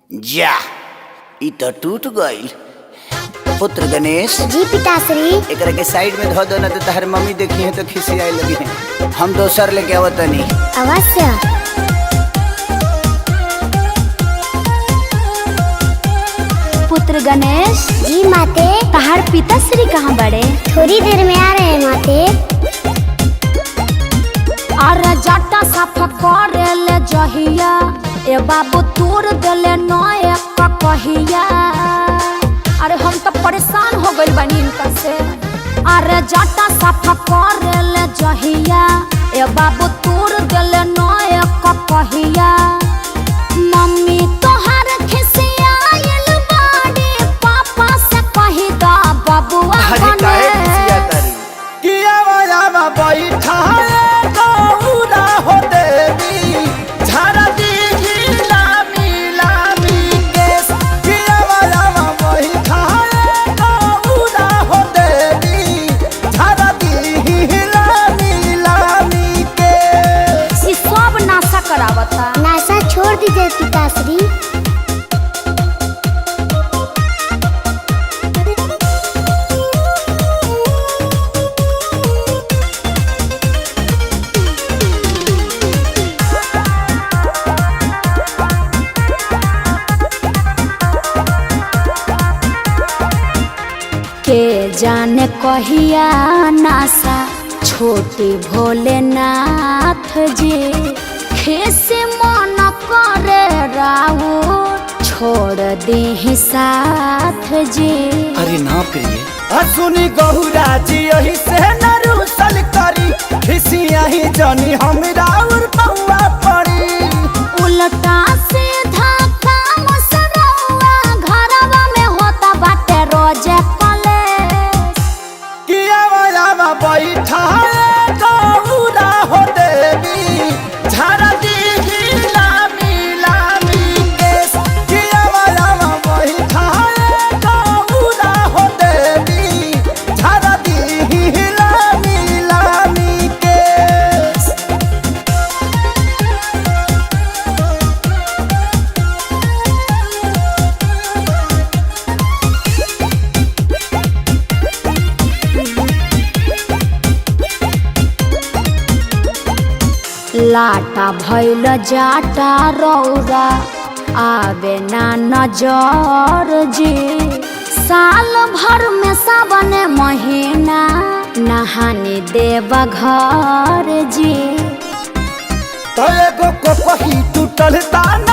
जा ई तो टूट गइल। पुत्र गणेश जी पिताश्री। एकरा के साइड में धो दो ना तो तहर मम्मी देखी है तो खिसियाए लगी है। हम दोसर लेके आवतनी। अवश्य। पुत्र गणेश जी माते। तहार पिताश्री कहाँ बड़े? थोड़ी देर में आ रहे हैं माते। अरे जटा साफ करे ले जहिया ए बाबू तोड़ देले नए कहिया। अरे हम तो परेशान हो गइल बानी इनका से। अरे जटा साफ करे ले जहिया ए बाबू तोड़ देले नए कहिया। मम्मी तोहार खिसियाइल बाड़ी पापा से कही दा बबुआ काहे खिसिया तारी? किया वाला बैठा गौरा हो देवी झारा दी लामी लामी केस। किया वाला बैठा गौरा हो देवी झारा दी लामी लामी केस। ई सब नाशा करावता। नासा छोड़ दीजिए पिताश्री। के जाने कहिया नासा छोटी भोलेनाथ जी खेसे मन करे राऊ छोड़ दी साथ जी। अरे ना प्रिय सुनी गहुरा जी यही से नरुसल करी खिसिया ही जानी हमरा और पौआ पड़ी। उल्टा सीधा काम सरौआ घरवा में होता बाटे रोजे कलेश। किया वाला बैठा गौरा हो देवी झारा दी लामी लामी केस। किया वाला बैठा गौरा हो देवी झारा दी लामी लामी केस। लाटा भैल जाटा रौरा आवे ना नजर जी। साल भर में सावन महीना नहाने देव घर जी। तो एगो को कही टूटल तान